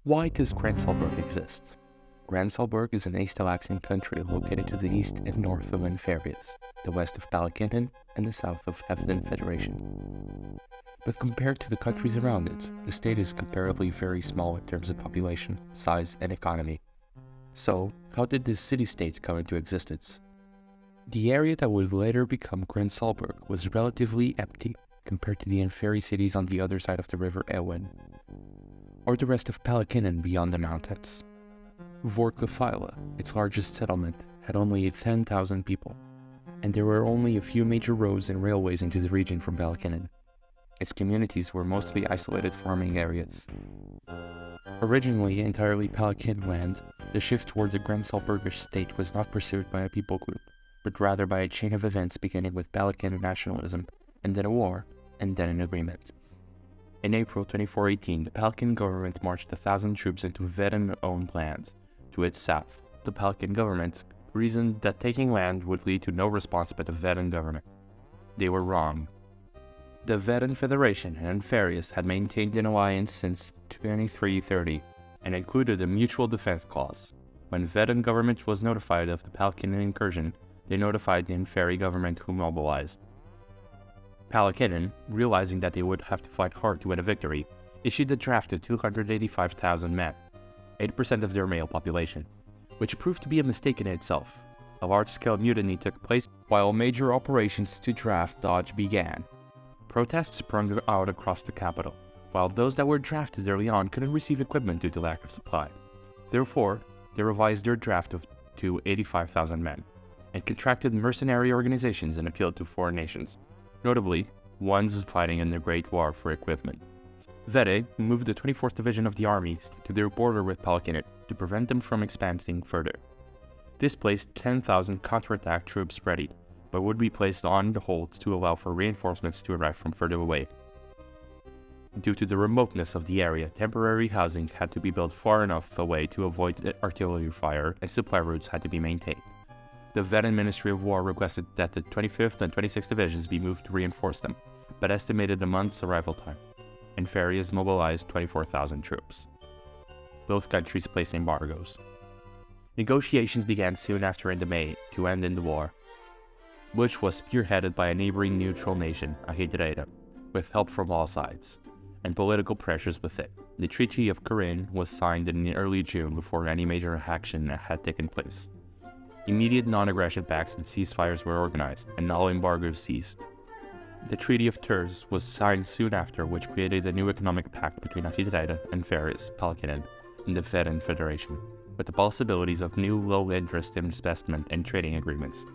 Why does Grensalbourg exist? Grensalbourg is an East Alaxian country located to the east and north of Inferius, the west of Palakinan, and the south of Evden Federation. But compared to the countries around it, the state is comparably very small in terms of population, size, and economy. So, how did this city-state come into existence? The area that would later become Grensalbourg was relatively empty compared to the inferi cities on the other side of the river Elwyn, or the rest of Palakinan beyond the mountains. Vorkufila, its largest settlement, had only 10,000 people, and there were only a few major roads and railways into the region from Palakinan. Its communities were mostly isolated farming areas. Originally entirely Palakin land, the shift toward the Grensalbourgish state was not pursued by a people group, but rather by a chain of events beginning with Palakin nationalism, and then a war, and then an agreement. In April 2418, the Palakin government marched 1,000 troops into Veden-owned lands. To its south, the Palakin government reasoned that taking land would lead to no response by the Veden government. They were wrong. The Veden Federation and Inferius had maintained an alliance since 2330 and included a mutual defense clause. When Veden government was notified of the Palakin incursion, they notified the Inferi government, who mobilized. Palakinan, realizing that they would have to fight hard to win a victory, issued a draft to 285,000 men, 8% of their male population, which proved to be a mistake in itself. A large-scale mutiny took place while major operations to draft Dodge began. Protests sprung out across the capital, while those that were drafted early on couldn't receive equipment due to lack of supply. Therefore, they revised their draft to 85,000 men, and contracted mercenary organizations and appealed to foreign nations, notably ones fighting in the Great War for equipment. Vede moved the 24th Division of the army to their border with Palakinan to prevent them from expanding further. This placed 10,000 counterattack troops ready, but would be placed on the hold to allow for reinforcements to arrive from further away. Due to the remoteness of the area, temporary housing had to be built far enough away to avoid artillery fire, and supply routes had to be maintained. The Veden Ministry of War requested that the 25th and 26th Divisions be moved to reinforce them, but estimated a month's arrival time. Inferius mobilized 24,000 troops. Both countries placed embargoes. Negotiations began soon after in May to end in the war, which was spearheaded by a neighboring neutral nation, Narrated, with help from all sides, and political pressures with it. The Treaty of Corinne was signed in early June before any major action had taken place. Immediate non-aggression pacts and ceasefires were organized, and all embargoes ceased. The Treaty of Tours was signed soon after, which created a new economic pact between Narrated and Inferius, Palakinan, and the Veden Federation, with the possibilities of new low-interest investment and trading agreements.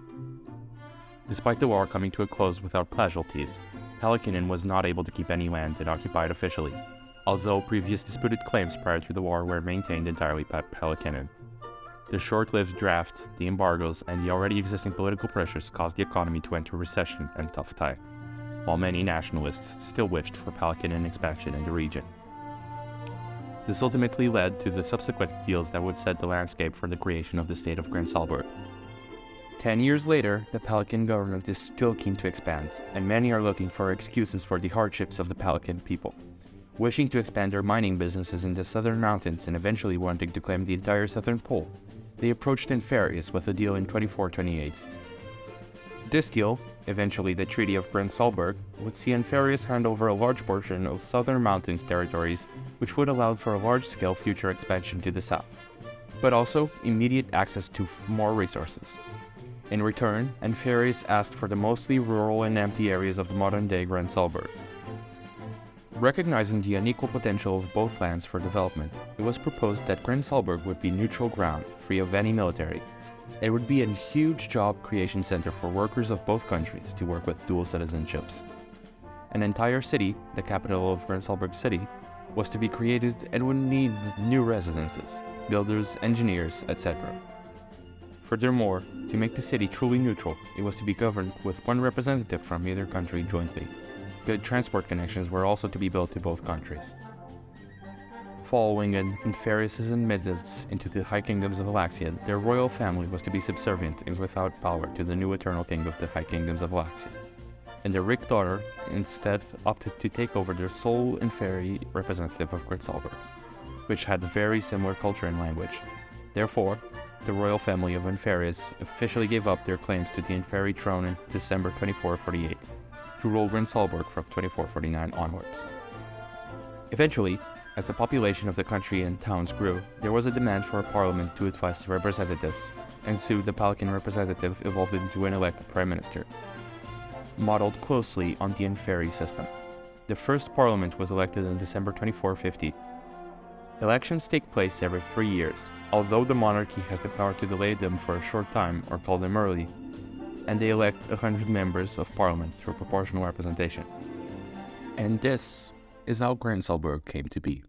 Despite the war coming to a close without casualties, Palakinan was not able to keep any land it occupied officially, although previous disputed claims prior to the war were maintained entirely by Palakinan. The short-lived draft, the embargoes, and the already existing political pressures caused the economy to enter recession and tough time, while many nationalists still wished for Palakinan expansion in the region. This ultimately led to the subsequent deals that would set the landscape for the creation of the State of Grensalbourg. 10 years later, the Palakin government is still keen to expand, and many are looking for excuses for the hardships of the Palakin people, wishing to expand their mining businesses in the southern mountains and eventually wanting to claim the entire southern pole. They approached Inferius with a deal in 2428. This deal, eventually the Treaty of Grensalbourg, would see Inferius hand over a large portion of southern mountains territories, which would allow for a large-scale future expansion to the south, but also immediate access to more resources. In return, Inferius asked for the mostly rural and empty areas of the modern-day Grensalbourg. Recognizing the unequal potential of both lands for development, it was proposed that Grensalbourg would be neutral ground, free of any military. It would be a huge job creation center for workers of both countries to work with dual citizenships. An entire city, the capital of Grensalbourg City, was to be created and would need new residences, builders, engineers, etc. Furthermore, to make the city truly neutral, it was to be governed with one representative from either country jointly. Good transport connections were also to be built to both countries. Following Inferius' admittance into the High Kingdoms of Alaxia, their royal family was to be subservient and without power to the new eternal king of the High Kingdoms of Alaxia, and their Rick daughter instead opted to take over their sole Inferi representative of Grensalbourg. which had very similar culture and language. Therefore, the royal family of Inferius officially gave up their claims to the Inferi throne in December 2448, to rule Grensalbourg from 2449 onwards. Eventually, as the population of the country and towns grew, there was a demand for a parliament to advise the representatives, and soon the Palatin representative evolved into an elected prime minister, modeled closely on the Inferi system. The first parliament was elected in December 2450. Elections take place every 3 years, although the monarchy has the power to delay them for a short time or call them early, and they elect 100 members of parliament through proportional representation. And this is how Grensalbourg came to be.